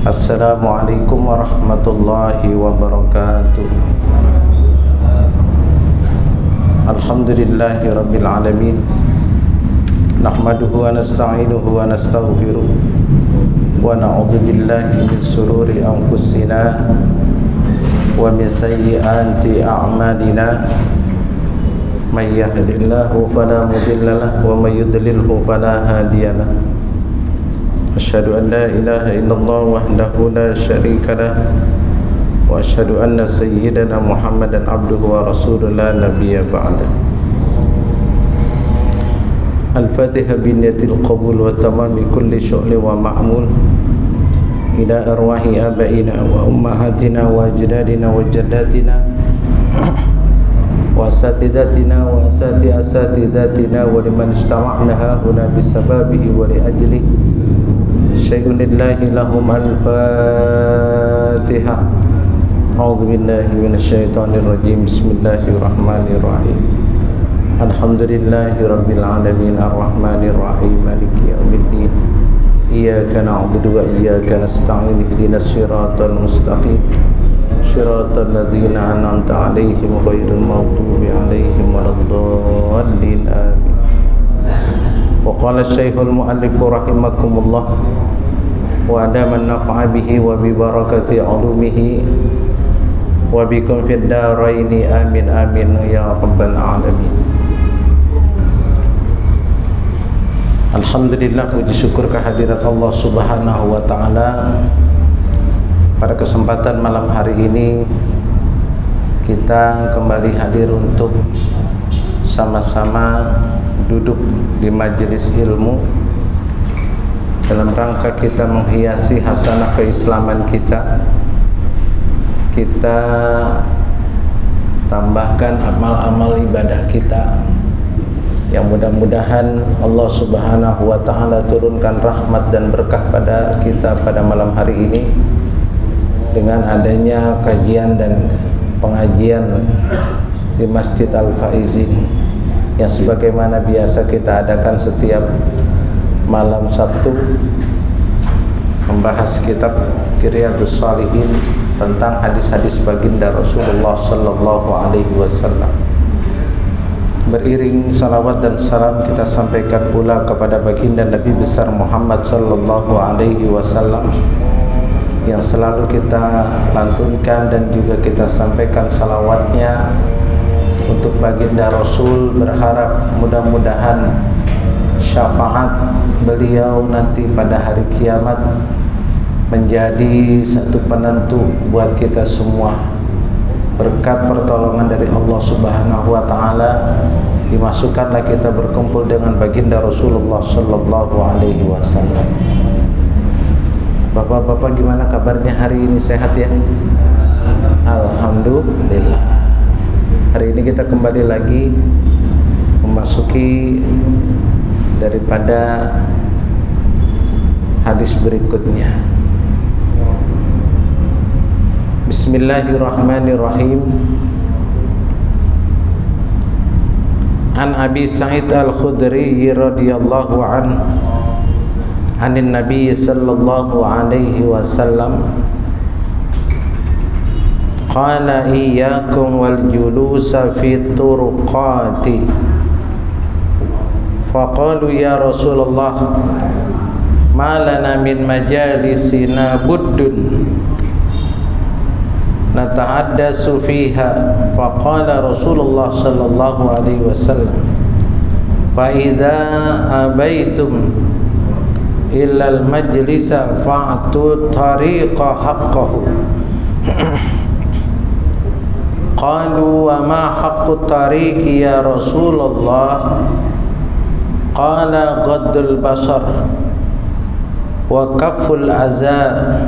Assalamualaikum warahmatullahi wabarakatuh. Alhamdulillahi rabbil alamin. Nahmaduhu wa nasta'inuhu wa nastaghfiruh wa na'udzu billahi min shururi anfusina wa min sayyiati a'malina. May yahdihillahu fala mudilla lahu wa may yudlilhu fala hadiya lahu. Asyhadu an la ilaha illallah wahdahu la syarika lah wa asyhadu anna sayyidana Muhammadan abduhu wa rasuluhu la nabiyya ba'da. Al-Fatihah binniyatil qabul wa tamami kulli syu'li wa ma'mul ila arwahi abaina wa ummahatina wa ajdadina wa jaddatina wa asatidatina wa asati asatidatina wa liman istama'na huna bisababihi wa li ajlihi syai'un lillahi lahum. Al-Fatihah. A'udzu billahi minasyaitonir rajim. Bismillahirrahmanirrahim. Alhamdulillahi rabbil alamin arrahmanir rahim maliki yaumiddin. Iyyaka na'budu wa iyyaka nasta'in ihdinas siratal mustaqim siratal ladzina an'amta 'alaihim ghairil maghdubi 'alaihim waladdallin. Amin. Wa qala syekhul muallif rahimakumullah wa adaman nafa'a bihi wa bi barakati ulumihi wa bikum fid dharaini amin amin ya rabbal alamin. Alhamdulillah, puji syukur kehadirat Allah Subhanahu wa taala. Pada kesempatan malam hari ini kita kembali hadir untuk sama-sama duduk di majelis ilmu dalam rangka kita menghiasi hasanah keislaman kita. Kita tambahkan amal-amal ibadah kita yang mudah-mudahan Allah Subhanahu wa taala turunkan rahmat dan berkah pada kita pada malam hari ini dengan adanya kajian dan pengajian di Masjid Al-Faizin yang sebagaimana biasa kita adakan setiap malam Sabtu, membahas kitab Riyadhus Shalihin tentang hadis-hadis baginda Rasulullah sallallahu alaihi wasallam. Beriring salawat dan salam kita sampaikan pula kepada baginda Nabi besar Muhammad sallallahu alaihi wasallam yang selalu kita lantunkan dan juga kita sampaikan salawatnya untuk baginda Rasul, berharap mudah-mudahan syafaat beliau nanti pada hari kiamat menjadi satu penentu buat kita semua. Berkat pertolongan dari Allah Subhanahu wa taala, dimasukkanlah kita berkumpul dengan baginda Rasulullah sallallahu alaihi wasallam. Bapak-bapak, gimana kabarnya hari ini? Sehat ya? Alhamdulillah. Hari ini kita kembali lagi memasuki daripada hadis berikutnya. Bismillahirrahmanirrahim. An Abi Sa'id Al-Khudri radhiyallahu anin Nabi sallallahu alaihi wasallam qala iyyakum wal julusa fi turuqati faqalu ya Rasulullah ma lana min majalisina buddun natahaddatsu fiha. Faqala Rasulullah sallallahu alaihi wasallam fa idza abaitum illa al majlisa fa'tu tariqa haqqahu. Qalu wa ma haqqu tariqi ya Rasulullah? Qala ghaddul basar wa kafful azaa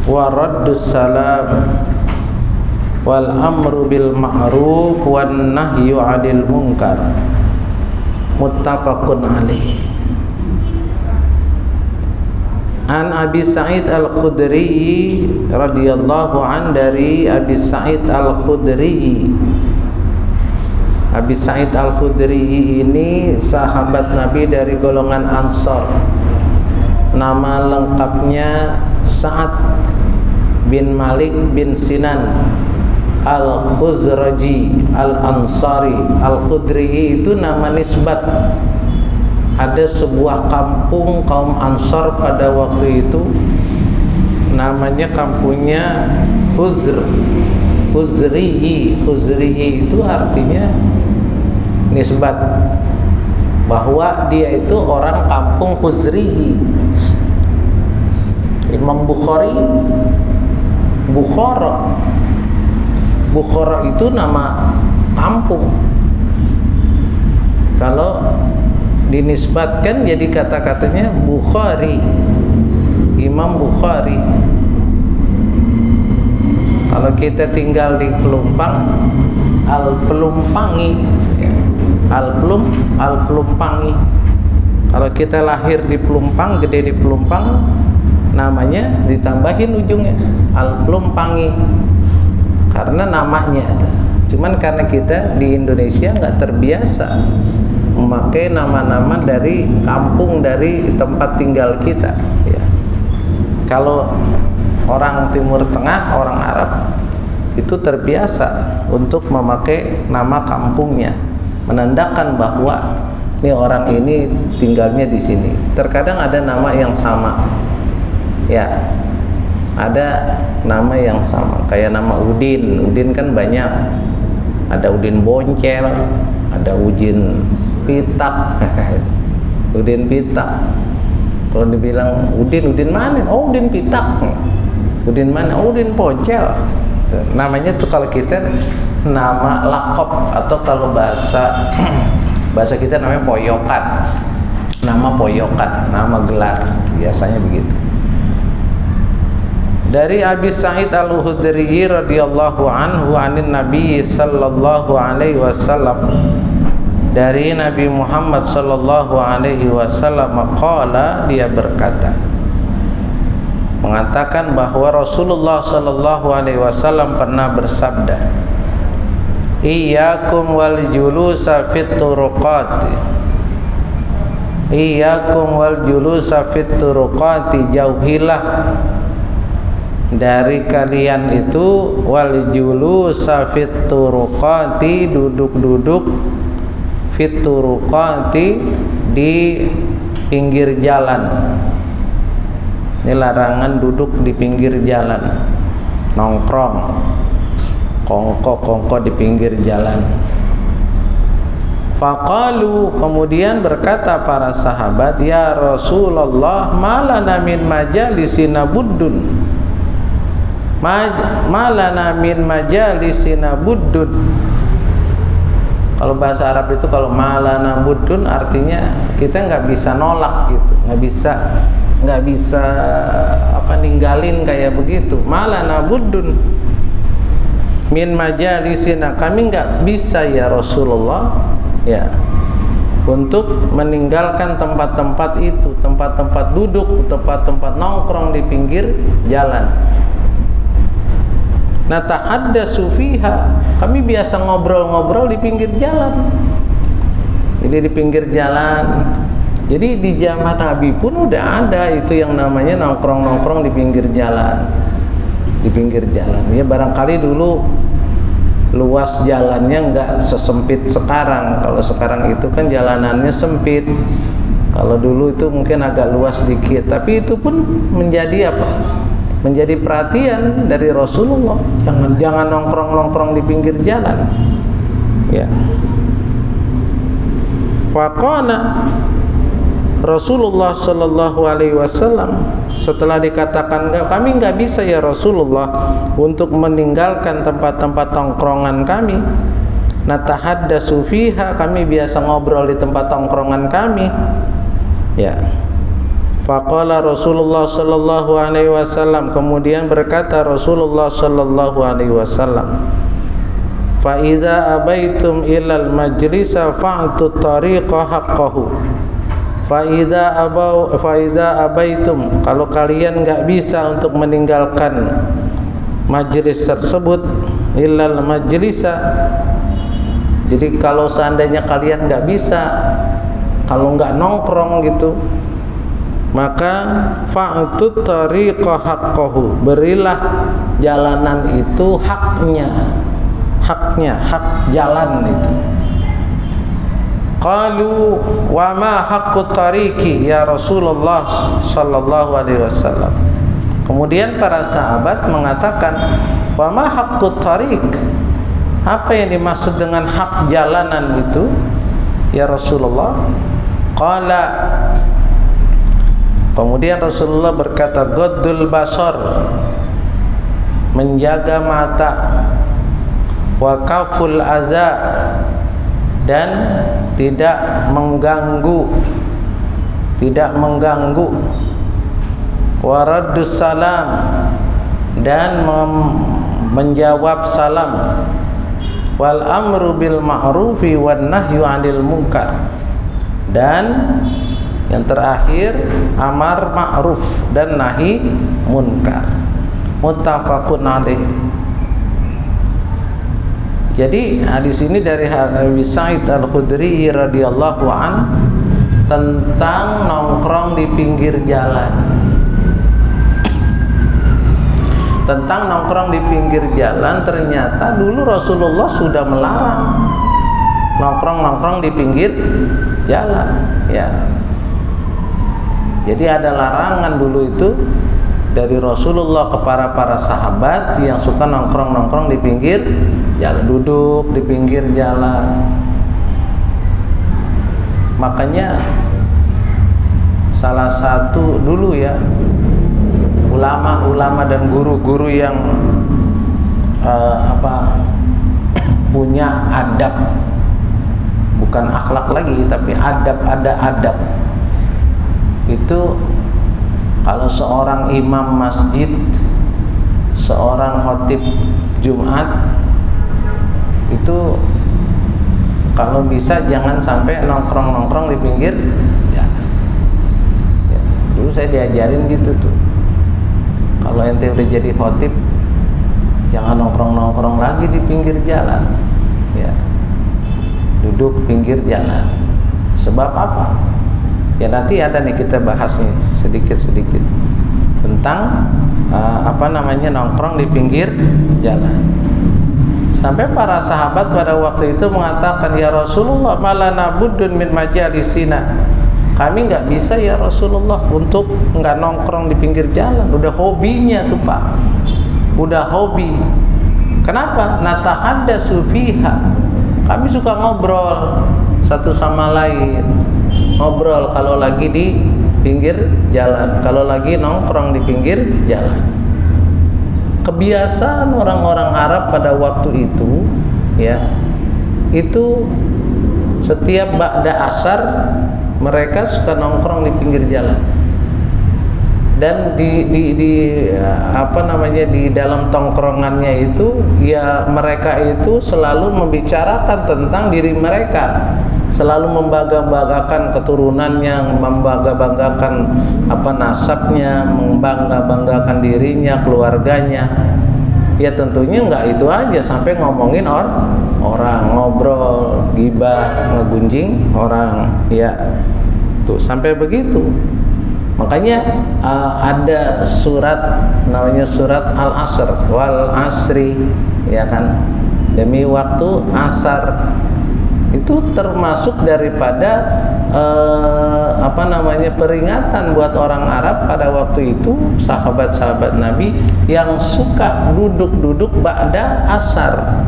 wa raddus salam wal amru bil ma'ruf wan nahyu 'anil munkar. Muttafaqun alaih. An Abi Sa'id Al-Khudri radhiyallahu an, dari Abi Sa'id Al-Khudri. Abi Sa'id Al-Khudri ini sahabat Nabi dari golongan Ansar. nama lengkapnya Sa'ad bin Malik bin Sinan Al-Khuzraji Al-Ansari. Al-Khudri itu nama nisbat. Ada sebuah kampung kaum Ansar pada waktu itu, namanya kampungnya Khuzriyi. Khuzriyi itu artinya nisbat, bahwa dia itu orang kampung Khuzriyi. Imam Bukhari, Bukhara itu nama kampung. Kalau dinisbatkan jadi kata-katanya Bukhari, Imam Bukhari. Kalau kita tinggal di Pelumpang, Al-Pelumpangi, Al-Pelumpangi. Kalau kita lahir di Pelumpang, gede di Pelumpang, namanya ditambahin ujungnya Al-Pelumpangi, karena namanya. Cuman karena kita di Indonesia nggak terbiasa memakai nama-nama dari kampung, dari tempat tinggal kita, ya. Kalau orang Timur Tengah, orang Arab itu terbiasa untuk memakai nama kampungnya, menandakan bahwa ini orang ini tinggalnya di sini. Terkadang ada nama yang sama, ya, ada nama yang sama, kayak nama Udin. Udin kan banyak, ada Udin Boncel, ada Udin Pitak. Udin Pitak. Kalau dibilang Udin mana? Oh, Udin Pitak. Udin mana? Oh, Udin Boncel. Namanya tuh kalau kita nama lakop, atau kalau bahasa kita namanya poyokan. Nama poyokan, nama gelar, biasanya begitu. Dari Abi Sa'id Al-Khudri radhiyallahu anhu anin Nabi sallallahu alaihi wasallam, dari Nabi Muhammad sallallahu alaihi wasallam, qala, dia berkata, mengatakan bahwa Rasulullah sallallahu alaihi wasallam pernah bersabda, iyyakum wal julusa fit turuqati, iyyakum wal julusa fit turuqati, jauhilah dari kalian itu, wal julusa fit turuqati, duduk-duduk, fit turuqati, di pinggir jalan. Ini larangan duduk di pinggir jalan, nongkrong, kongko di pinggir jalan. Faqalu, kemudian berkata para sahabat, ya Rasulullah, malana min majalisina buddun, malana min majalisina buddun. Kalau bahasa Arab itu, kalau malana buddun artinya kita nggak bisa nolak gitu, nggak bisa ninggalin kayak begitu. Malana buddun min majalisina, kami nggak bisa ya Rasulullah, ya, untuk meninggalkan tempat-tempat itu, tempat-tempat duduk, tempat-tempat nongkrong di pinggir jalan. Natahaddatsu fiha, kami biasa ngobrol-ngobrol di pinggir jalan. Jadi di pinggir jalan. Jadi di zaman Nabi pun udah ada itu yang namanya nongkrong-nongkrong di pinggir jalan. Di pinggir jalan. Ya barangkali dulu luas jalannya nggak sesempit sekarang. Kalau sekarang itu kan jalanannya sempit. Kalau dulu itu mungkin agak luas sedikit, tapi itu pun menjadi apa? Menjadi perhatian dari Rasulullah. Jangan nongkrong-nongkrong di pinggir jalan. Ya. Faqala Rasulullah sallallahu alaihi wasallam, setelah dikatakan kami nggak bisa ya Rasulullah untuk meninggalkan tempat-tempat tongkrongan kami, natahaddatsu fiha, kami biasa ngobrol di tempat tongkrongan kami, ya. Faqala Rasulullah sallallahu alaihi wasallam, kemudian berkata Rasulullah sallallahu alaihi wasallam, fa idza abaitum ilal majlisa fa'tu tariqa haqqahu. Fa idza abaitum, kalau kalian enggak bisa untuk meninggalkan majelis tersebut, ilal majlisa, jadi kalau seandainya kalian enggak bisa, kalau enggak nongkrong gitu, maka fa'tut tariqa haqqahu, berilah jalanan itu haknya, hak jalan itu. Qalu wa ma haqqut tariqi ya Rasulullah sallallahu alaihi wasallam. Kemudian para sahabat mengatakan, wa ma haqqut tariq, apa yang dimaksud dengan hak jalanan itu ya Rasulullah? Qala, kemudian Rasulullah berkata, ghaddul basar, menjaga mata, wa kaful aza, dan tidak mengganggu, wa raddus salam, dan menjawab salam, wal amru bil ma'rufi wan nahyu 'anil munkar, dan yang terakhir amar ma'ruf dan nahi munkar. Muttafaqun alaih. Jadi hadis ini dari Abi Sa'id Al-Khudri radhiyallahu an tentang nongkrong di pinggir jalan. Tentang nongkrong di pinggir jalan, ternyata dulu Rasulullah sudah melarang nongkrong di pinggir jalan, ya. Jadi ada larangan dulu itu dari Rasulullah kepada para sahabat yang suka nongkrong di pinggir jalan, duduk di pinggir jalan. Makanya salah satu dulu ya, ulama-ulama dan guru-guru yang punya adab, bukan akhlak lagi tapi adab, ada adab. Itu kalau seorang imam masjid, seorang khatib Jumat, itu kalau bisa jangan sampai nongkrong di pinggir jalan. Ya, dulu saya diajarin gitu tuh. Kalau ente udah jadi khatib, jangan nongkrong lagi di pinggir jalan, ya. Duduk pinggir jalan. Sebab apa? Ya nanti ada nih, kita bahas nih sedikit-sedikit tentang nongkrong di pinggir jalan. Sampai para sahabat pada waktu itu mengatakan, ya Rasulullah, malana buddun min majalisina, kami nggak bisa ya Rasulullah untuk nggak nongkrong di pinggir jalan. Udah hobinya tuh Pak, udah hobi. Kenapa? Natahaddatsu fiha, kami suka ngobrol satu sama lain, ngobrol kalau lagi di pinggir jalan, kalau lagi nongkrong di pinggir jalan. Kebiasaan orang-orang Arab pada waktu itu, ya, itu setiap ba'da asar mereka suka nongkrong di pinggir jalan. Dan di dalam tongkrongannya itu, ya mereka itu selalu membicarakan tentang diri mereka, selalu membangga-banggakan keturunannya, membangga-banggakan nasabnya, membangga-banggakan dirinya, keluarganya. Ya tentunya nggak itu aja, sampai ngomongin orang, ngobrol, gibah, ngegunjing orang, ya tuh sampai begitu. Makanya ada surat namanya surat Al-Asr, wal asri, ya kan, demi waktu asar. Itu termasuk daripada peringatan buat orang Arab pada waktu itu, sahabat-sahabat Nabi yang suka duduk-duduk ba'da asar.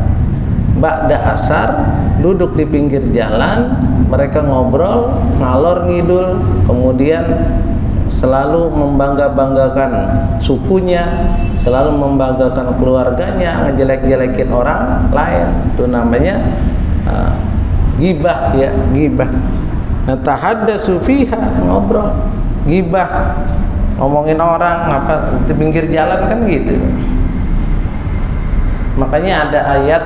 Ba'da asar duduk di pinggir jalan, mereka ngobrol ngalor ngidul, kemudian selalu membangga-banggakan sukunya, selalu membanggakan keluarganya, ngejelek-jelekin orang lain. Itu namanya gibah, ya, gibah. Natahaddatsu fiha, ngobrol, gibah, ngomongin orang di pinggir jalan kan gitu. Makanya ada ayat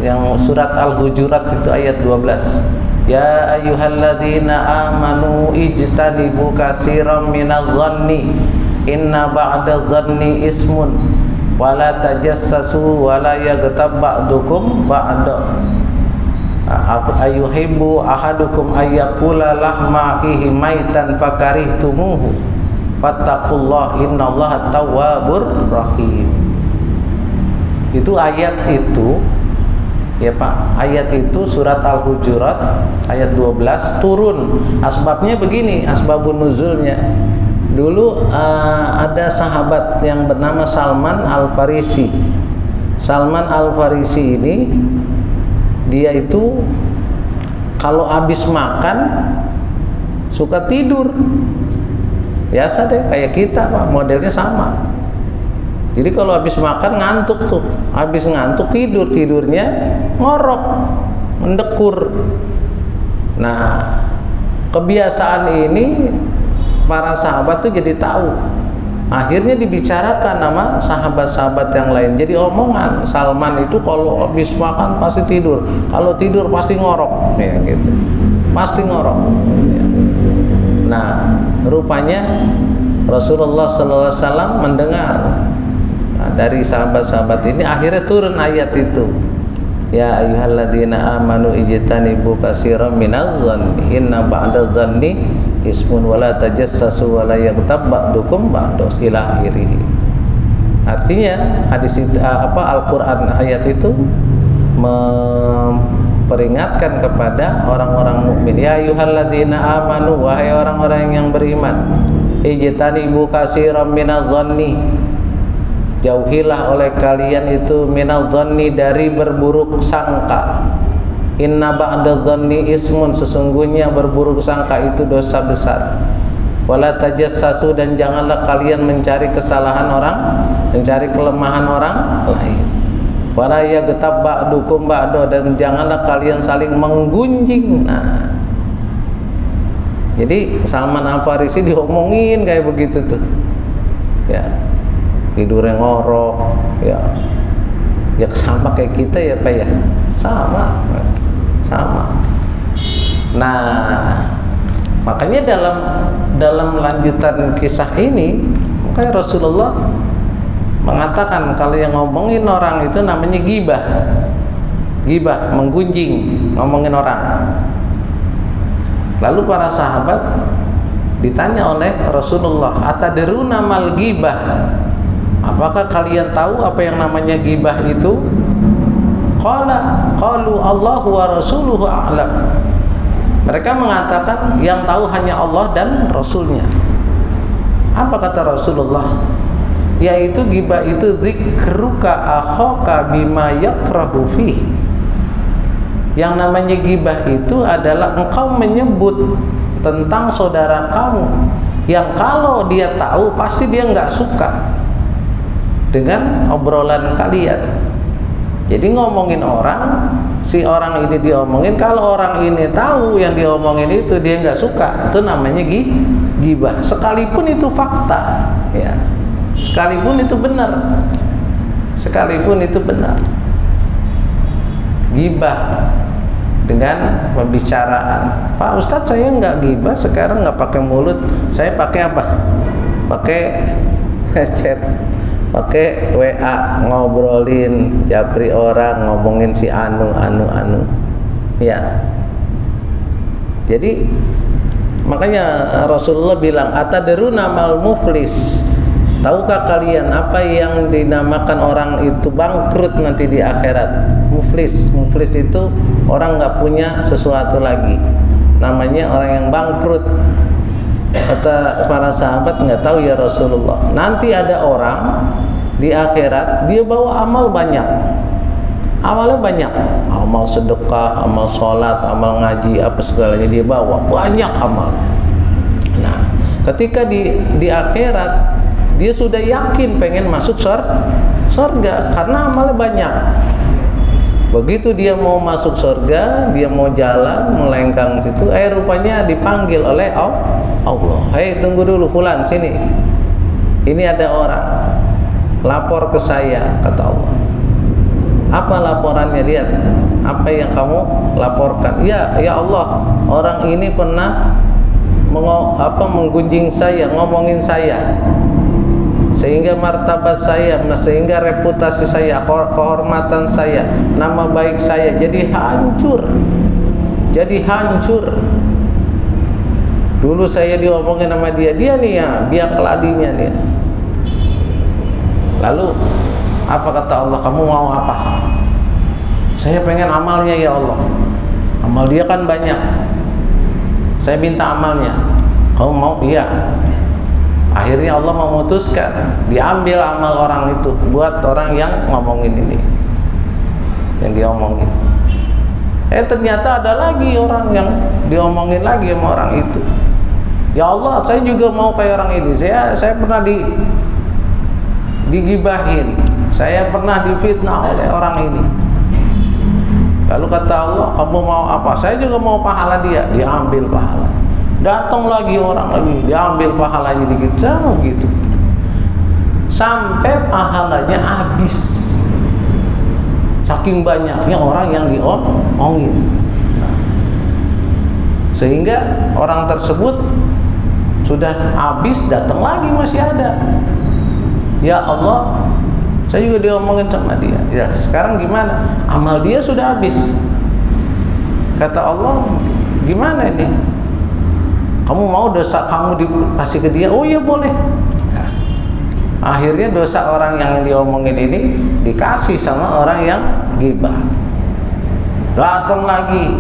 yang surat Al-Hujurat itu ayat 12. Ya ayyuhalladzina amanu ijtanibu katsiran minadh-dhanni inna ba'dadh-dhanni ismun wala tajassasu wala yaghtab ba'dukum ba'da ayuhibbu ahadukum ayyakula lahma akhihi maitan fakarihtumuhu fattaqullah innallaha tawwabur rahim. Itu ayat itu ya Pak, ayat itu surat Al-Hujurat ayat 12 turun. Asbabnya begini, asbabun nuzulnya. Dulu ada sahabat yang bernama Salman Al-Farisi. Salman Al-Farisi ini dia itu kalau habis makan suka tidur. Biasa deh kayak kita Pak, modelnya sama. Jadi kalau habis makan ngantuk tuh, habis ngantuk tidurnya ngorok, mendekur. Nah, kebiasaan ini para sahabat tuh jadi tahu. Akhirnya dibicarakan sama sahabat-sahabat yang lain. Jadi omongan, Salman itu kalau habis makan pasti tidur, kalau tidur pasti ngorok, ya gitu. Pasti ngorok. Ya. Nah, rupanya Rasulullah SAW mendengar dari sahabat-sahabat ini, akhirnya turun ayat itu. Ya ayyuhalladzina amanu ijtanibu katsiran minadh-dhanni inna ba'dadh-dhanni ismun wa la tajassasu wa la yaghtab ba'dukum ba'das ila akhirih. Artinya hadis itu Al-Qur'an ayat itu memperingatkan kepada orang-orang mukmin. Ya ayyuhalladzina amanu, wahai orang-orang yang beriman, ijtanibu katsiran minadh-dhanni, jauhilah oleh kalian itu minadh-dhanni, dari berburuk sangka. Inna ba'dadh-dhanni ismun, sesungguhnya berburuk sangka itu dosa besar. Wala tajassasu, dan janganlah kalian mencari kesalahan orang, mencari kelemahan orang lain. Wala yaghtab ba'dukum ba'da, dan janganlah kalian saling menggunjing. Nah, jadi Salman Al-Farisi diomongin kayak begitu tuh. Ya. Tidurnya ngorok, ya sama kayak kita ya Pak ya, sama. Nah, makanya dalam lanjutan kisah ini, makanya Rasulullah mengatakan kalau yang ngomongin orang itu namanya ghibah, menggunjing, ngomongin orang. Lalu para sahabat ditanya oleh Rasulullah, atadruna mal ghibah, apakah kalian tahu apa yang namanya ghibah itu? Qalu Allahu wa rasuluhu a'lam. Mereka mengatakan yang tahu hanya Allah dan Rasulnya. Apa kata Rasulullah? Yaitu ghibah itu dzikruka akhaka bima yakrahu fihi. Yang namanya ghibah itu adalah engkau menyebut tentang saudara kamu yang kalau dia tahu pasti dia nggak suka dengan obrolan kalian. Jadi ngomongin orang, si orang ini diomongin, kalau orang ini tahu yang diomongin itu dia nggak suka, itu namanya ghibah. Sekalipun itu fakta, ya, sekalipun itu benar, ghibah dengan pembicaraan. Pak Ustadz, saya nggak ghibah sekarang, nggak pakai mulut, saya pakai apa? Pakai chat, pakai WA, ngobrolin, japri orang, ngomongin si anu. Ya. Jadi makanya Rasulullah bilang, atadruna mal muflis, tahukah kalian apa yang dinamakan orang itu bangkrut nanti di akhirat? Muflis itu orang nggak punya sesuatu lagi, namanya orang yang bangkrut. Kata para sahabat, nggak tahu ya Rasulullah. Nanti ada orang di akhirat dia bawa amal banyak, amalnya banyak, amal sedekah, amal sholat, amal ngaji, apa segalanya dia bawa banyak amal. Nah, ketika di akhirat dia sudah yakin pengen masuk surga karena amalnya banyak. Begitu dia mau masuk surga, dia mau jalan melengkang situ, rupanya dipanggil oleh Allah. Hei, tunggu dulu fulan, sini. Ini ada orang lapor ke saya, kata Allah. Apa laporannya? Lihat apa yang kamu laporkan. Ya Allah, orang ini pernah menggunjing saya, ngomongin saya. sehingga martabat saya, sehingga reputasi saya, kehormatan saya, nama baik saya jadi hancur. Jadi hancur. Dulu saya diomongin sama dia nih ya, biang keladinya nih. Lalu apa kata Allah? Kamu mau apa? Saya pengen amalnya ya Allah. Amal dia kan banyak. Saya minta amalnya. Kamu mau? Iya. Akhirnya Allah memutuskan diambil amal orang itu buat orang yang ngomongin ini, yang diomongin. Ternyata ada lagi orang yang diomongin lagi sama orang itu. Ya Allah, saya juga mau kayak orang ini. Saya pernah digibahin, saya pernah difitnah oleh orang ini. Lalu kata Allah, kamu mau apa? Saya juga mau pahala dia. Diambil pahala. Datang lagi orang lagi, diambil pahalanya dikit, gitu. Sampai pahalanya habis. Saking banyaknya orang yang diomongin. Sehingga orang tersebut sudah habis, datang lagi masih ada. Ya Allah, saya juga diomongin sama dia. Ya, sekarang gimana? Amal dia sudah habis. Kata Allah, gimana ini? Kamu mau dosa kamu dikasih ke dia? Oh iya boleh. Nah, akhirnya dosa orang yang diomongin ini dikasih sama orang yang ghibah. Datang lagi,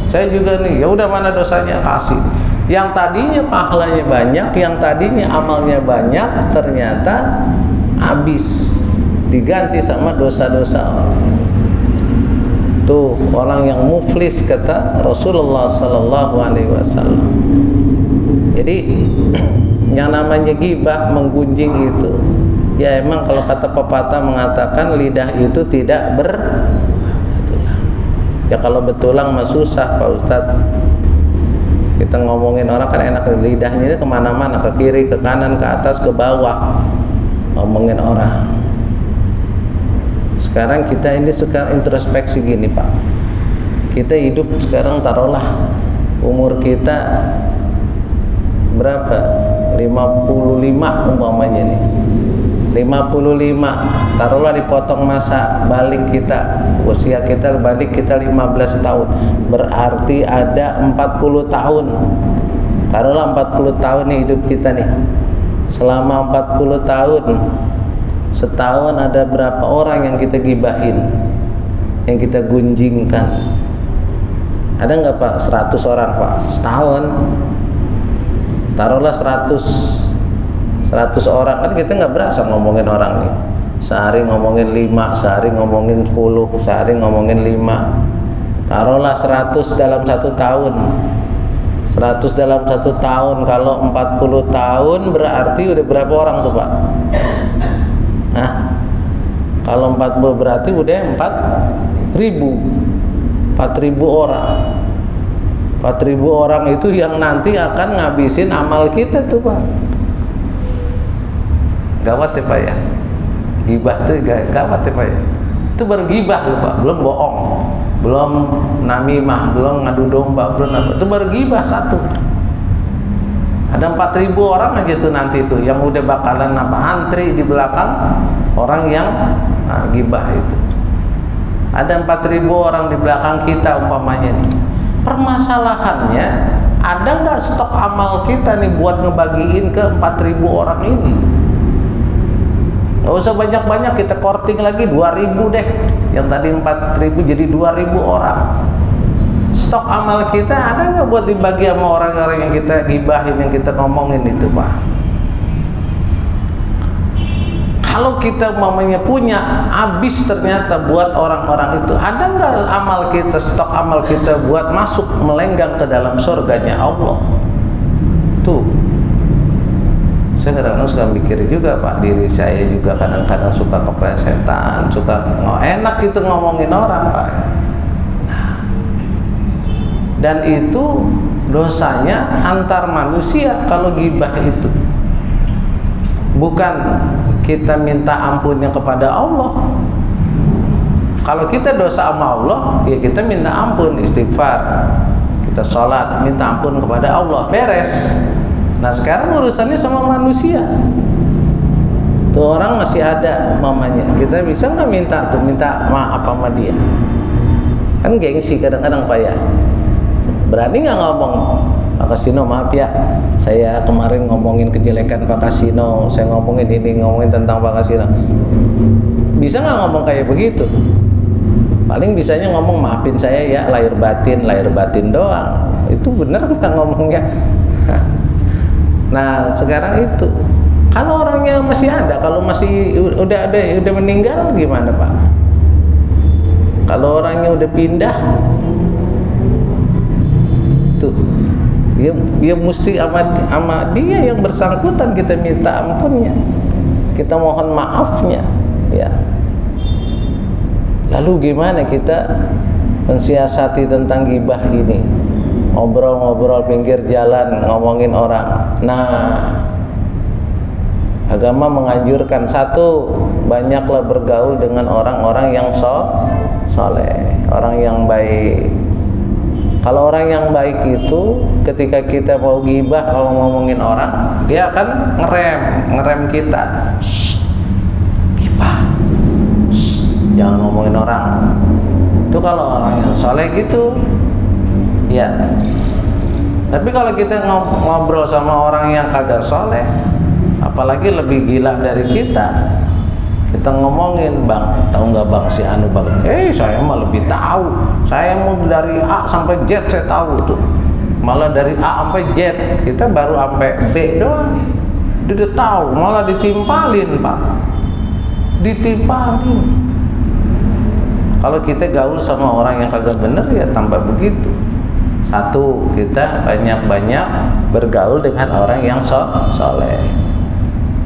saya juga nih. Ya udah, mana dosanya? Kasih. Yang tadinya pahalanya banyak, yang tadinya amalnya banyak, ternyata habis, diganti sama dosa-dosa orang. Tuh orang yang muflis, kata Rasulullah sallallahu alaihi wasallam. Jadi yang namanya ghibah, menggunjing itu, ya emang kalau kata pepatah mengatakan lidah itu tidak betulang. Ya kalau betulang mah susah Pak Ustadz. Kita ngomongin orang kan enak, lidahnya itu kemana-mana, ke kiri, ke kanan, ke atas, ke bawah, ngomongin orang. Sekarang kita ini sekarang introspeksi gini Pak, kita hidup sekarang taruhlah umur kita berapa? 55 umpamanya nih, 55, taruhlah dipotong masa balik kita, usia kita balik kita 15 tahun, berarti ada 40 tahun. Taruhlah 40 tahun nih hidup kita nih. Selama 40 tahun, setahun ada berapa orang yang kita gibahin, yang kita gunjingkan? Ada nggak Pak? 100 orang Pak, setahun. Taruhlah 100 orang, kan kita nggak berasa ngomongin orang nih. Sehari ngomongin 5, sehari ngomongin 10, sehari ngomongin 5. Taruhlah 100 dalam 1 tahun. 100 dalam 1 tahun, kalau 40 tahun berarti udah berapa orang tuh Pak? Hah? Kalau 40 berarti udah 4.000 orang. 4.000 orang itu yang nanti akan ngabisin amal kita tuh Pak. Gawat ya Pak ya. Gibah tuh gawat ya Pak ya. Itu baru gibah loh Pak, belum bohong, belum namimah, belum ngadu domba, belum apa. Itu baru gibah satu. Ada 4.000 orang aja tuh nanti tuh yang udah bakalan antri di belakang orang yang gibah itu. Ada 4.000 orang di belakang kita umpamanya nih. Permasalahannya, ada nggak stok amal kita nih buat ngebagiin ke 4.000 orang ini? Nggak usah banyak-banyak, kita korting lagi 2.000 deh. Yang tadi 4.000 jadi 2.000 orang. Stok amal kita ada nggak buat dibagi sama orang-orang yang kita gibahin, yang kita ngomongin itu Pak? Kalau kita mamanya punya, habis ternyata buat orang-orang itu. Ada nggak amal kita, stok amal kita buat masuk melenggang ke dalam surganya Allah? Tuh, saya kadang-kadang suka mikir juga Pak, diri saya juga kadang-kadang suka keplesetan, suka enak gitu ngomongin orang Pak. Nah, dan itu dosanya antar manusia kalau gibah itu. Bukan kita minta ampunnya kepada Allah. Kalau kita dosa sama Allah, ya kita minta ampun, istighfar, kita sholat, minta ampun kepada Allah, beres. Nah sekarang urusannya sama manusia. tuh orang masih ada mamanya, kita bisa nggak minta maaf sama dia? Kan gengsi kadang-kadang Pak ya. Berani nggak ngomong, Pak Kasino maaf ya, saya kemarin ngomongin kejelekan Pak Kasino, saya ngomongin tentang Pak Kasino. Bisa nggak ngomong kayak begitu? Paling bisanya ngomong maafin saya ya, lahir batin doang. Itu bener nggak ngomongnya? Nah sekarang itu, kalau orangnya masih ada, kalau masih udah meninggal gimana Pak? Kalau orangnya udah pindah, tuh dia mesti sama dia yang bersangkutan kita minta ampunnya, kita mohon maafnya, ya. Lalu gimana kita mensiasati tentang ghibah ini? Ngobrol-ngobrol pinggir jalan, ngomongin orang. Nah, agama menganjurkan satu, banyaklah bergaul dengan orang-orang yang soleh, orang yang baik. Kalau orang yang baik itu ketika kita mau ghibah, kalau ngomongin orang, dia akan ngerem kita. Ghibah, jangan ngomongin orang. Itu kalau orang yang soleh gitu, ya. Tapi kalau kita ngobrol sama orang yang kagak soleh, apalagi lebih gila dari kita ngomongin, bang, tahu nggak bang si anu bang? Saya mah lebih tahu. Saya mau dari A sampai Z saya tahu tuh. Malah dari A sampai Z, kita baru sampai B doang. Dia udah tahu, malah ditimpalin Pak. Ditimpalin. Kalau kita gaul sama orang yang kagak bener ya tambah begitu. Satu, kita banyak-banyak bergaul dengan orang yang soleh.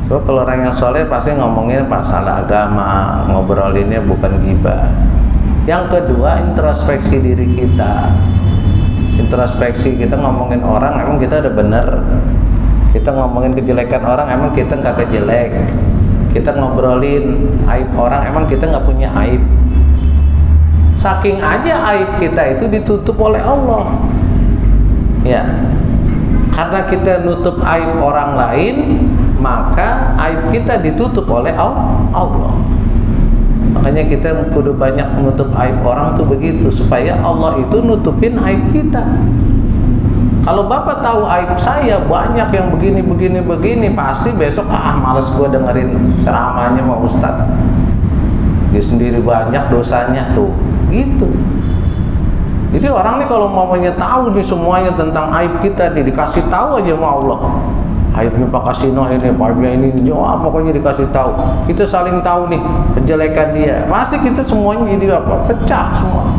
So, kalau orang yang soleh pasti ngomongin masalah agama, ngobrolinnya bukan ghibah. Yang kedua, introspeksi diri kita. Introspeksi kita ngomongin orang, emang kita udah bener. Kita ngomongin kejelekan orang, emang kita nggak kejelek. Kita ngobrolin aib orang, emang kita nggak punya aib. Saking aja aib kita itu ditutup oleh Allah. Ya, karena kita nutup aib orang lain, maka aib kita ditutup oleh Allah. Makanya kita kudu banyak menutup aib orang tuh begitu, supaya Allah itu nutupin aib kita. Kalau Bapak tahu aib saya banyak yang begini, pasti besok males gue dengerin ceramahnya sama Ustadz. Dia sendiri banyak dosanya tuh, gitu. Jadi orang nih kalau mamanya tahu nih semuanya tentang aib kita, dikasih tahu aja sama Allah. Aibnya Pak Kasino ini, aibnya ini, pokoknya dikasih tahu. Kita saling tahu nih kejelekan dia. Pasti kita semuanya jadi apa? Pecah semua.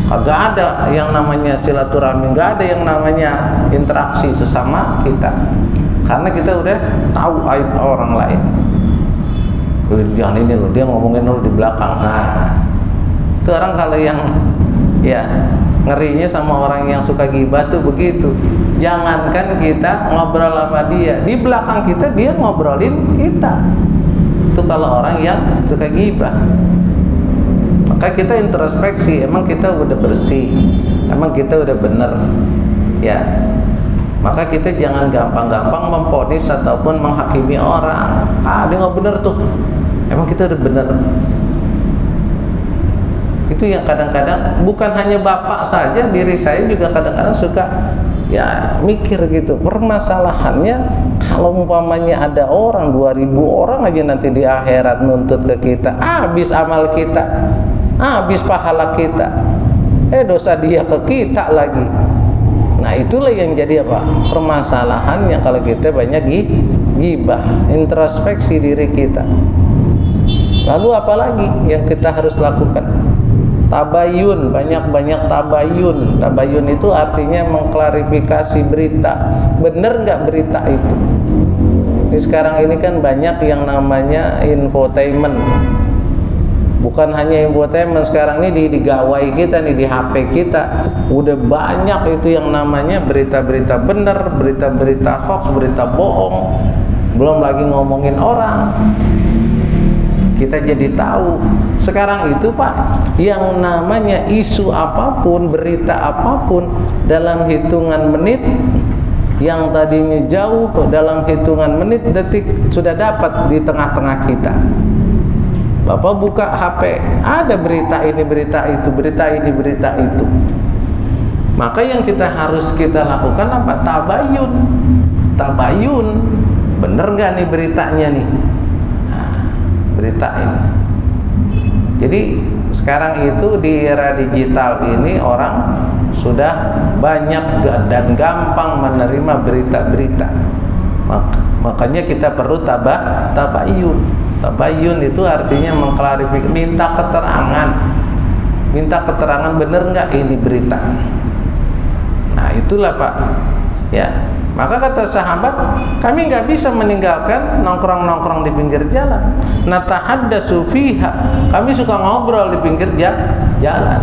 Kagak ada yang namanya silaturahmi, nggak ada yang namanya interaksi sesama kita. Karena kita udah tahu aib orang lain. Jangan ini loh, dia ngomongin lo di belakang. Nah, itu orang kalau yang ya ngerinya sama orang yang suka ghibah tuh begitu. Jangankan kita ngobrol sama dia, di belakang kita dia ngobrolin kita. Itu kalau orang yang suka ghibah. Maka kita introspeksi, emang kita udah bersih, emang kita udah bener, ya. Maka kita jangan gampang-gampang memvonis ataupun menghakimi orang. Dia nggak bener tuh, emang kita udah bener. Itu yang kadang-kadang bukan hanya Bapak saja, diri saya juga kadang-kadang suka ya mikir gitu. Permasalahannya kalau umpamanya ada orang 2000 orang aja nanti di akhirat nuntut ke kita, habis amal kita, habis pahala kita, dosa dia ke kita lagi. Nah itulah yang jadi apa? Permasalahannya kalau kita banyak ghibah, introspeksi diri kita. Lalu apa lagi yang kita harus lakukan? Tabayun, banyak-banyak tabayun. Tabayun itu artinya mengklarifikasi berita. Bener nggak berita itu? Ini sekarang ini kan banyak yang namanya infotainment. Bukan hanya infotainment, sekarang ini di gawai kita nih, di HP kita udah banyak itu yang namanya berita-berita bener, berita-berita hoax, berita bohong. Belum lagi ngomongin orang. Kita jadi tahu sekarang itu Pak, yang namanya isu apapun, berita apapun, dalam hitungan menit yang tadinya jauh dalam hitungan menit detik sudah dapat di tengah-tengah kita. Bapak buka HP, ada berita ini, berita itu, berita ini, berita itu. Maka yang harus kita lakukan apa? Tabayun. Tabayun, bener nggak nih beritanya nih? Nah, berita ini. Jadi sekarang itu di era digital ini orang sudah banyak dan gampang menerima berita-berita. Makanya kita perlu tabayun. Tabayun itu artinya mengklarifikasi, minta keterangan bener nggak ini berita. Nah itulah Pak, ya. Maka kata sahabat, kami nggak bisa meninggalkan nongkrong-nongkrong di pinggir jalan. Natahaddatsu fiha, kami suka ngobrol di pinggir jalan.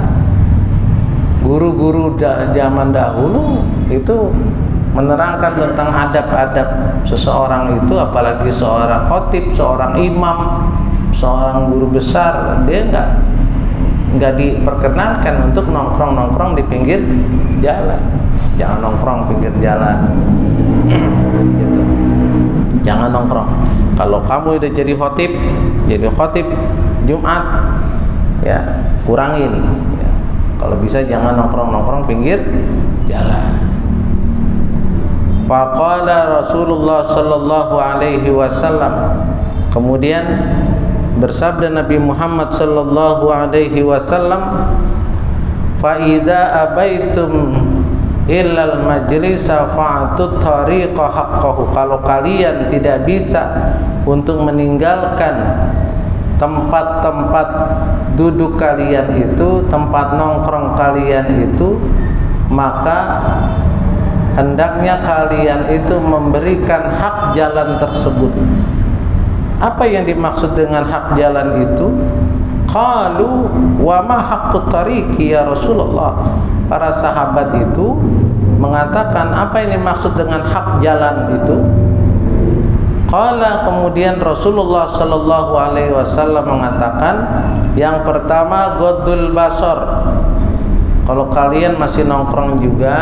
Guru-guru zaman dahulu itu menerangkan tentang adab-adab seseorang itu, apalagi seorang khotib, seorang imam, seorang guru besar, dia nggak diperkenankan untuk nongkrong-nongkrong di pinggir jalan. Jangan nongkrong pinggir jalan, gitu. Jangan nongkrong. Kalau kamu udah jadi khotib Jumat, ya kurangin. Ya. Kalau bisa jangan nongkrong pinggir jalan. Faqala Rasulullah sallallahu alaihi wasallam, kemudian bersabda Nabi Muhammad sallallahu alaihi wasallam, fa idza abaitum illal majlisa fa'tut tariqa haqqahu, kalau kalian tidak bisa untuk meninggalkan tempat-tempat duduk kalian itu, tempat nongkrong kalian itu, maka hendaknya kalian itu memberikan hak jalan tersebut. Apa yang dimaksud dengan hak jalan itu? Qalu wa ma haqqut tariqi ya Rasulullah. Para sahabat itu mengatakan, apa yang dimaksud dengan hak jalan itu? Qala, kemudian Rasulullah sallallahu alaihi wasallam mengatakan, yang pertama ghaddul basar. Kalau kalian masih nongkrong juga,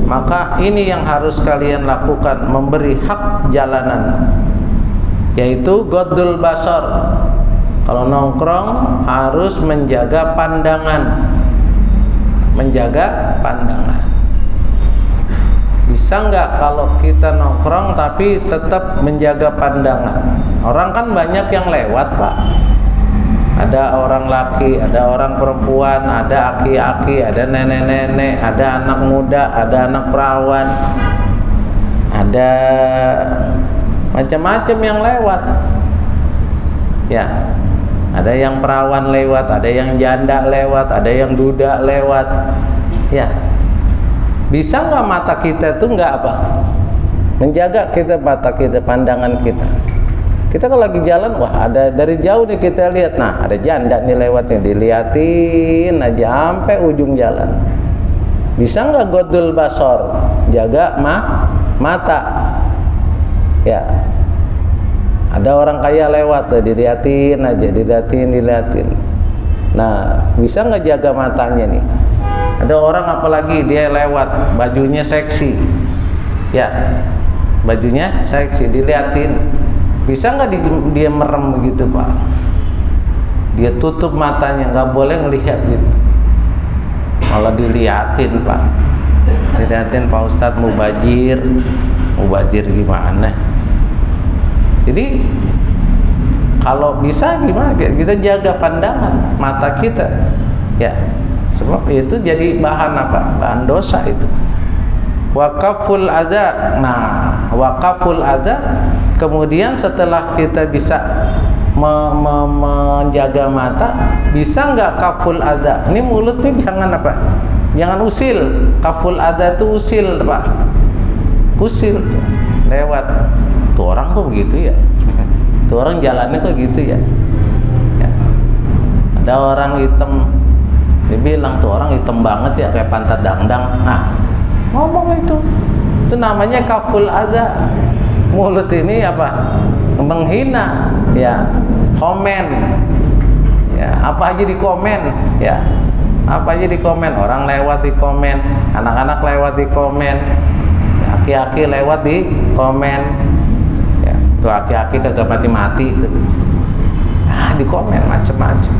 maka ini yang harus kalian lakukan, memberi hak jalanan, yaitu ghaddul basar. Kalau nongkrong harus menjaga pandangan. Menjaga pandangan. Bisa nggak kalau kita nongkrong tapi tetap menjaga pandangan? Orang kan banyak yang lewat Pak. Ada orang laki, ada orang perempuan, ada aki-aki, ada nenek-nenek, ada anak muda, ada anak perawan, ada macam-macam yang lewat. Ya. Ada yang perawan lewat, ada yang janda lewat, ada yang duda lewat. Ya, bisa nggak mata kita itu nggak apa? Menjaga kita mata kita, pandangan kita. Kita kalau lagi jalan, wah ada dari jauh nih kita lihat, nah ada janda nih lewat nih, diliatin aja sampai ujung jalan. Bisa nggak ghaddul basar, jaga mata? Ya. Ada orang kaya lewat, diliatin aja, diliatin. Nah, bisa nggak jaga matanya nih? Ada orang apalagi dia lewat, bajunya seksi, ya, bajunya seksi, diliatin. Bisa nggak dia merem begitu Pak? Dia tutup matanya, nggak boleh ngelihat gitu. Malah diliatin Pak, diliatin Pak Ustadz mubazir gimana? Jadi kalau bisa gimana? Kita jaga pandangan mata kita, ya. Sebab itu jadi bahan apa? Bahan dosa itu. Waqaful adza. Nah, waqaful adza. Kemudian setelah kita bisa menjaga mata, bisa nggak kaful adza? Ini mulut nih jangan apa? Jangan usil. Kaful adza itu usil Pak. Usil lewat. Tuh orang kok begitu ya? Tuh orang jalannya kok gitu ya? Ya. Ada orang hitam, dia bilang tuh orang hitam banget ya, kayak pantat dangdang. Nah, ngomong itu namanya kaful adza. Mulut ini apa? Menghina, ya, komen, ya, apa aja di komen, ya, apa aja di komen. Orang lewat di komen, anak-anak lewat di komen, Aki-aki lewat di komen, ya, tuh aki-aki kagak mati-mati tuh. Nah, di komen macem-macem.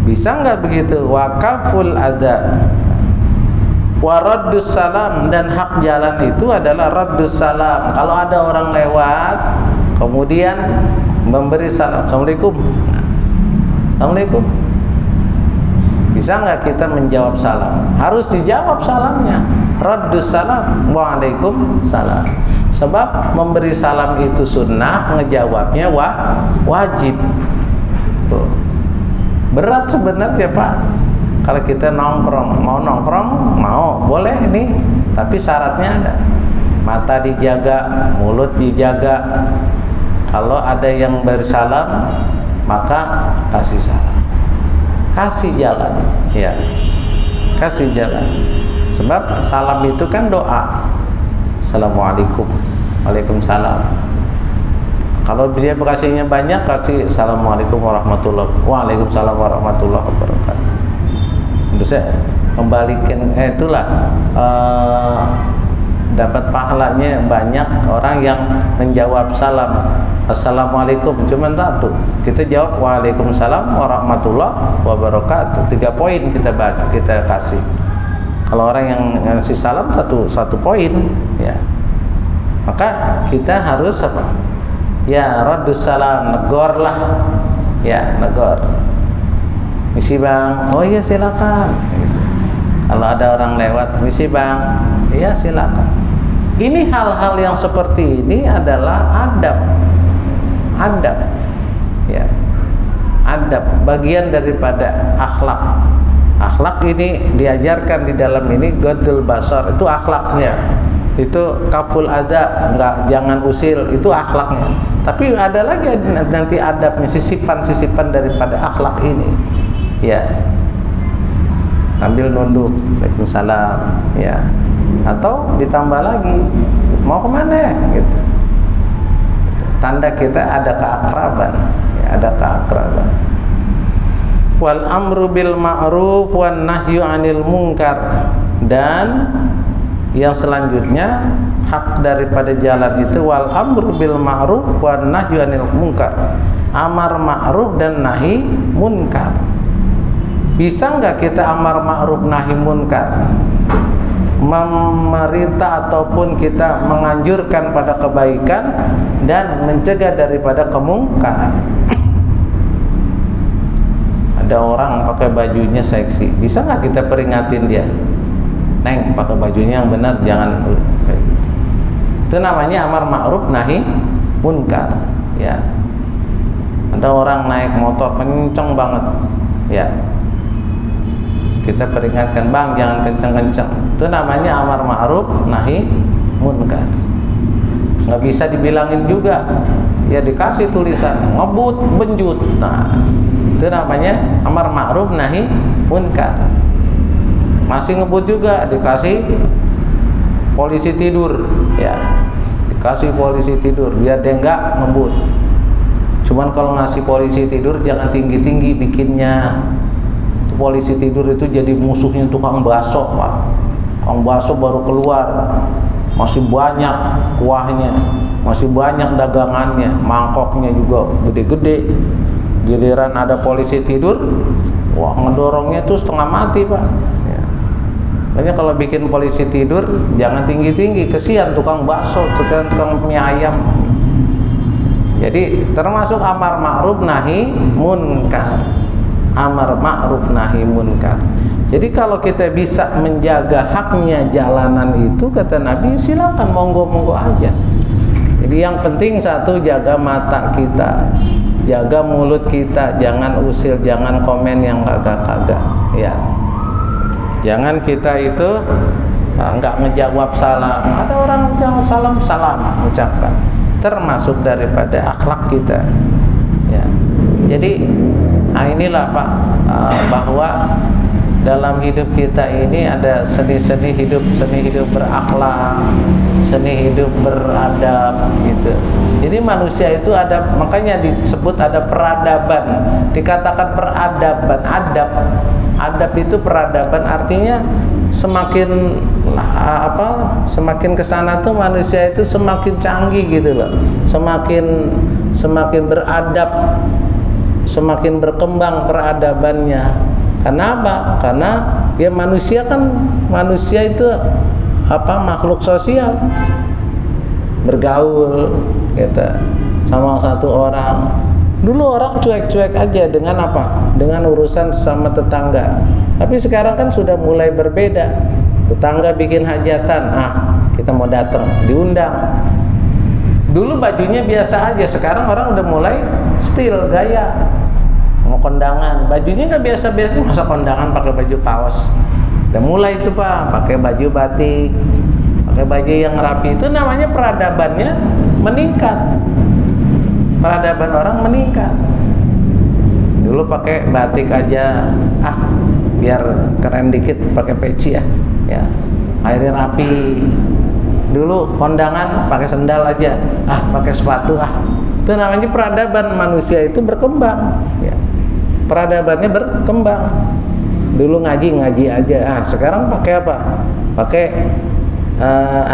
Bisa nggak begitu? Wakaful ada, waraddus salam, dan hak jalan itu adalah raddus salam. Kalau ada orang lewat, kemudian memberi salam, assalamualaikum, assalamualaikum. Bisa nggak kita menjawab salam? Harus dijawab salamnya. Raddus salam, waalaikumsalam. Sebab memberi salam itu sunnah, ngejawabnya wajib. Tuh. Berat sebenarnya Pak. Kalau kita nongkrong, mau, boleh ini, tapi syaratnya ada. Mata dijaga, mulut dijaga. Kalau ada yang bersalam, maka kasih salam. Kasih jalan, ya, kasih jalan. Sebab salam itu kan doa. Assalamualaikum, waalaikumsalam. Kalau dia bekasihnya banyak, kasih assalamualaikum warahmatullahi wabarakatuh, waalaikumsalam warahmatullahi wabarakatuh. Terus saya kembalikan, itulah dapat pahalanya banyak orang yang menjawab salam assalamualaikum cuma satu, kita jawab waalaikumsalam warahmatullahi wabarakatuh. 3 poin kita kasih. Kalau orang yang ngasih salam satu poin, ya, maka kita harus apa? Ya, raddus salam, negor lah, ya, negor. Misi bang, oh iya silakan. Gitu. Kalau ada orang lewat, misi bang, iya silakan. Ini hal-hal yang seperti ini adalah adab, ya, adab, bagian daripada akhlak. Akhlak ini diajarkan di dalam ini, godul basar, itu akhlaknya. Itu kaful ada, jangan usil, itu akhlaknya. Tapi ada lagi nanti adabnya, sisipan-sisipan daripada akhlak ini, ya. Ambil nunduk, waalaikumsalam, ya. Atau ditambah lagi, mau kemana, gitu. Tanda kita ada keakraban, ya, ada keakraban. Wal amru bil ma'ruf wan nahyu 'anil munkar, dan yang selanjutnya hak daripada jalan itu wal amru bil ma'ruf wan nahyu 'anil munkar, amar ma'ruf dan nahi munkar. Bisa nggak kita amar ma'ruf nahi munkar, memerintah ataupun kita menganjurkan pada kebaikan dan mencegah daripada kemungkaran? Ada orang pakai bajunya seksi, bisa nggak kita peringatin dia, neng pakai bajunya yang benar, jangan. Itu namanya amar ma'ruf nahi munkar, ya. Ada orang naik motor kenceng banget, ya, kita peringatkan, bang jangan kenceng-kenceng. Itu namanya amar ma'ruf nahi munkar. Nggak bisa dibilangin juga, ya dikasih tulisan ngebut benjut. Nah, itu namanya amar ma'ruf nahi munkar. Masih ngebut juga, dikasih polisi tidur, ya, dikasih polisi tidur biar dia nggak ngebut. Cuman kalau ngasih polisi tidur jangan tinggi-tinggi bikinnya. Polisi tidur itu jadi musuhnya tukang bakso, Pak. Tukang bakso baru keluar, masih banyak kuahnya, masih banyak dagangannya, mangkoknya juga gede-gede. Giliran ada polisi tidur, wah, ngedorongnya tuh setengah mati, Pak. Ya. Makanya kalau bikin polisi tidur jangan tinggi-tinggi, kesian tukang bakso, tukang mie ayam. Jadi termasuk amar ma'ruf nahi munkar. Amar ma'ruf nahi munkar. Jadi kalau kita bisa menjaga haknya jalanan itu, kata Nabi, silakan, monggo-monggo aja. Jadi yang penting satu, jaga mata kita, jaga mulut kita, jangan usil, jangan komen yang kagak-kagak, ya. Jangan kita itu nggak ngejawab salam. Ada orang jawab salam ucapkan, termasuk daripada akhlak kita, ya. Jadi inilah Pak, bahwa dalam hidup kita ini ada seni-seni hidup berakhlak, seni hidup beradab, gitu. Jadi manusia itu ada, makanya disebut ada peradaban. Dikatakan peradaban, adab itu peradaban, artinya semakin semakin kesana tuh manusia itu semakin canggih gitu loh, semakin beradab, semakin berkembang peradabannya. Kenapa? Karena ya manusia itu makhluk sosial, bergaul gitu sama satu orang. Dulu orang cuek-cuek aja dengan dengan urusan sama tetangga, tapi sekarang kan sudah mulai berbeda. Tetangga bikin hajatan, kita mau datang, diundang. Dulu bajunya biasa aja, sekarang orang udah mulai style, gaya. Mau kondangan, bajunya nggak biasa-biasa, masa kondangan pakai baju kaos. Udah mulai itu Pak, pakai baju batik, pakai baju yang rapi. Itu namanya peradabannya meningkat. Peradaban orang meningkat. Dulu pakai batik aja, biar keren dikit pakai peci ya, akhirnya rapi. Dulu kondangan pakai sendal aja, pakai sepatu. Itu namanya peradaban manusia itu berkembang. Ya. Peradabannya berkembang. Dulu ngaji aja, sekarang pakai apa? Pakai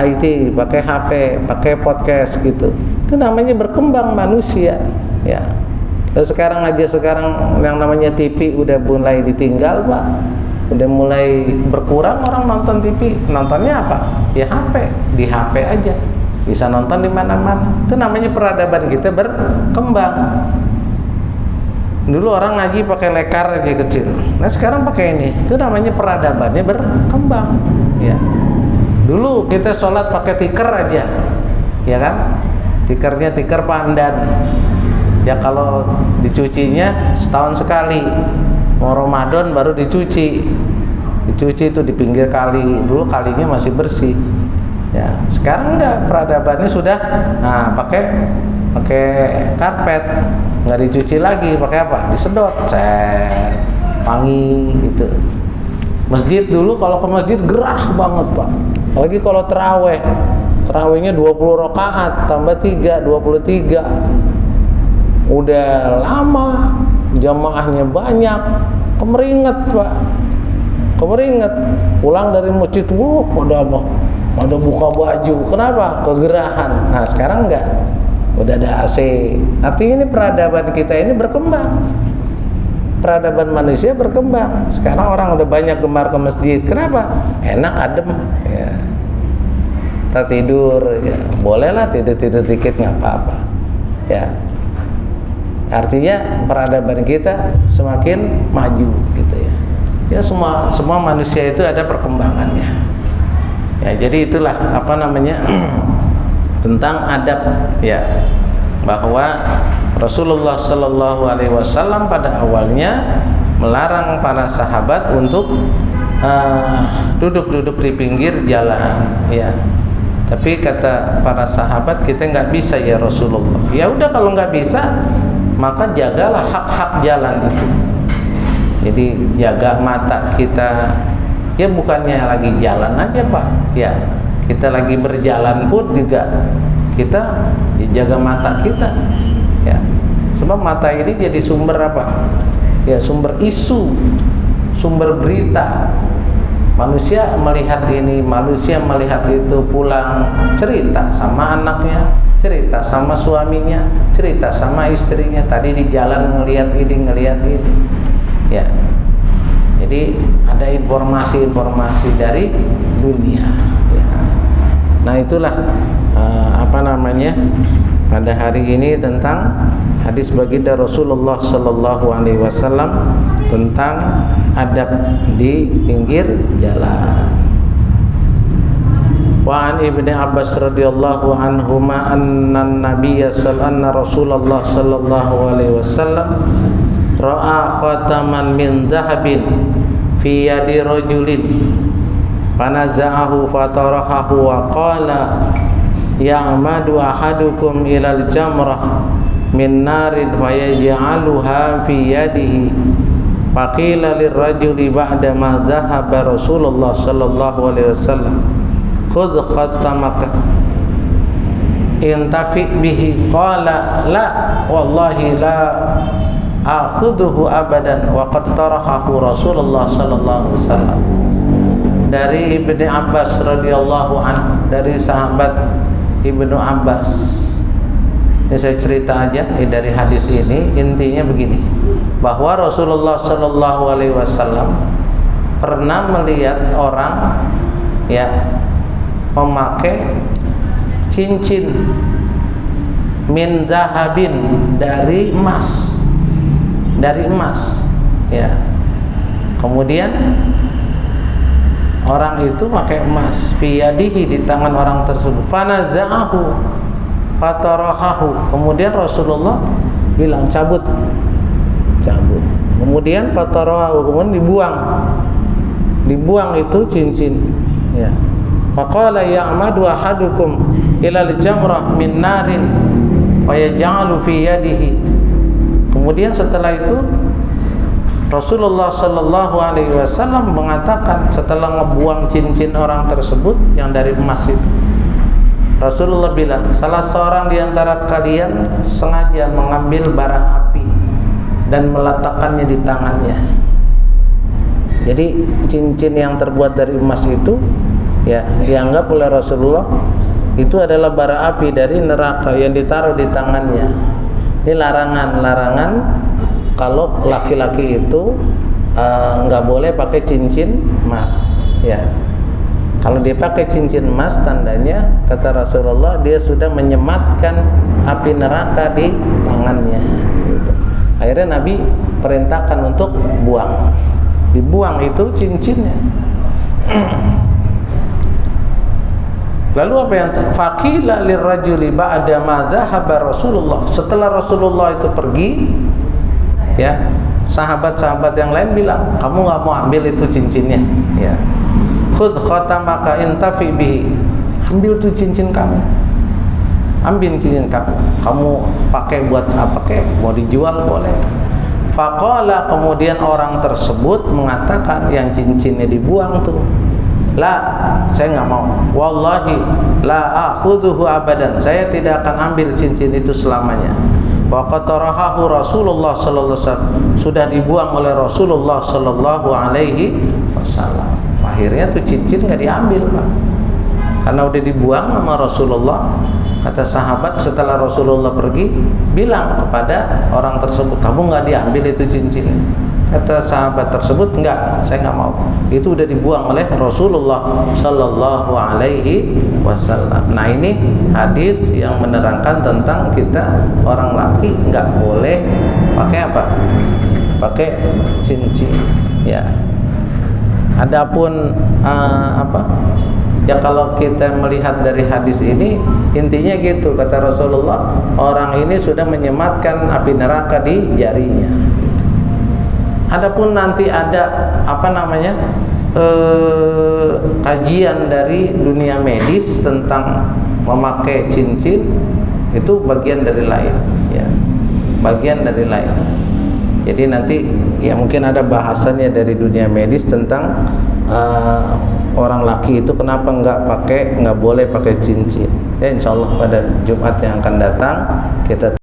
IT, pakai HP, pakai podcast gitu. Itu namanya berkembang manusia. Ya. Dan sekarang yang namanya TV udah mulai ditinggal Pak. Udah mulai berkurang orang nonton TV. Nontonnya apa? Ya HP, di HP aja. Bisa nonton di mana-mana. Itu namanya peradaban kita berkembang. Dulu orang ngaji pakai lekar aja kecil. Nah sekarang pakai ini. Itu namanya peradabannya berkembang. Ya. Dulu kita sholat pakai tikar aja, ya kan? Tikernya tiker pandan. Ya kalau dicucinya setahun sekali. Mau Ramadan baru dicuci. Dicuci itu di pinggir kali. Dulu kalinya masih bersih. Ya, sekarang enggak, peradabannya sudah pakai karpet, nggak dicuci lagi, pakai apa? Disedot, wangi gitu. Masjid dulu kalau ke masjid gerah banget Pak. Apalagi kalau terawihnya 20 rakaat tambah 3, 23. Udah lama, jamaahnya banyak, kemeringet Pak. Kemeringet. Pulang dari masjid, pada buka baju. Kenapa? Kegerahan. Nah sekarang enggak, udah ada AC. Artinya ini peradaban kita ini berkembang. Peradaban manusia berkembang. Sekarang orang udah banyak gemar ke masjid. Kenapa? Enak, adem. Ya. Kita tidur, ya. Bolehlah tidur dikit, nggak apa-apa. Ya. Artinya peradaban kita semakin maju, gitu ya. Ya semua manusia itu ada perkembangannya. Ya, jadi itulah tentang adab, ya, bahwa Rasulullah Shallallahu Alaihi Wasallam pada awalnya melarang para sahabat untuk duduk-duduk di pinggir jalan, ya. Tapi kata para sahabat, kita nggak bisa ya Rasulullah. Ya udah, kalau nggak bisa, maka jagalah hak-hak jalan itu. Jadi jaga mata kita. Ya bukannya lagi jalan aja Pak, ya kita lagi berjalan pun juga kita jaga mata kita, ya. Sebab mata ini jadi sumber apa? Ya sumber isu, sumber berita. Manusia melihat ini, manusia melihat itu, pulang cerita sama anaknya, cerita sama suaminya, cerita sama istrinya. Tadi di jalan ngelihat ini, ya. Jadi ada informasi-informasi dari dunia. Ya. Nah itulah pada hari ini tentang hadis baginda Rasulullah Sallallahu Alaihi Wasallam tentang adab di pinggir jalan. Wa an Ibnu Abbas radhiyallahu anhuma anna Rasulullah sallallahu alaihi wasallam ra'a khataman min dhahabin fi yadi rajulin fanaza'ahu fatarahahu wa qala ya'madu ahadukum ilal jamrah min narin fayaj'aluha fi yadihi faqila lirrajuli ba'da ma dhahaba Rasulullah sallallahu alaihi wasallam khudh khatamaka intafi bihi. Qala la wallahi la akhudhuhu abadan wa qad tarahahu Rasulullah sallallahu alaihi wasallam. Dari Ibnu Abbas radhiyallahu anhu, dari sahabat Ibnu Abbas. Ini saya cerita aja dari hadis ini, intinya begini, bahwa Rasulullah sallallahu alaihi wasallam pernah melihat orang ya memakai cincin min zahabin, dari emas, ya. Kemudian orang itu pakai emas fi yadihi, di tangan orang tersebut. Fanaza'ahu fatarahahu, kemudian Rasulullah bilang cabut. Kemudian fatarahahu, kemudian dibuang itu cincin, ya. Faqala ya'madu ahadukum ilal jamrah min narin wa yaj'alu fi yadihi. Kemudian setelah itu Rasulullah sallallahu alaihi wasallam mengatakan, setelah ngebuang cincin orang tersebut yang dari emas itu, Rasulullah bilang, salah seorang di antara kalian sengaja mengambil bara api dan meletakkannya di tangannya. Jadi cincin yang terbuat dari emas itu ya dianggap oleh Rasulullah itu adalah bara api dari neraka yang ditaruh di tangannya. Ini larangan kalau laki-laki itu nggak boleh pakai cincin emas, ya. Kalau dia pakai cincin emas, tandanya kata Rasulullah dia sudah menyematkan api neraka di tangannya, gitu. Akhirnya Nabi perintahkan untuk dibuang itu cincinnya. Lalu apa yang faqila lirrajuli ba'da ma dhahaba Rasulullah, setelah Rasulullah itu pergi, ya, sahabat-sahabat yang lain bilang, kamu nggak mau ambil itu cincinnya, ya. Khudh khatamaka intafi bihi, ambil tuh cincin kamu, kamu pakai buat apa kek, mau dijual boleh. Faqala, kemudian orang tersebut mengatakan yang cincinnya dibuang tuh, la, saya nggak mau, wallahi la akhudhuhu abadan, saya tidak akan ambil cincin itu selamanya. Wa qatarahu Rasulullah sallallahu alaihi wasallam, sudah dibuang oleh Rasulullah sallallahu alaihi wasallam. Akhirnya tuh cincin nggak diambil, Pak, karena udah dibuang sama Rasulullah. Kata sahabat, setelah Rasulullah pergi, bilang kepada orang tersebut, kamu nggak diambil itu cincin. Kata sahabat tersebut, enggak, saya nggak mau, itu udah dibuang oleh Rasulullah sallallahu alaihi wasallam. Nah, ini hadis yang menerangkan tentang kita orang laki nggak boleh pakai apa? Pakai cincin, ya. Adapun ya kalau kita melihat dari hadis ini, intinya gitu, kata Rasulullah, orang ini sudah menyematkan api neraka di jarinya. Adapun nanti ada kajian dari dunia medis tentang memakai cincin, itu bagian dari lain, ya, bagian dari lain. Jadi nanti ya mungkin ada bahasannya dari dunia medis tentang orang laki itu kenapa nggak boleh pakai cincin. Ya, insya Allah pada Jumat yang akan datang kita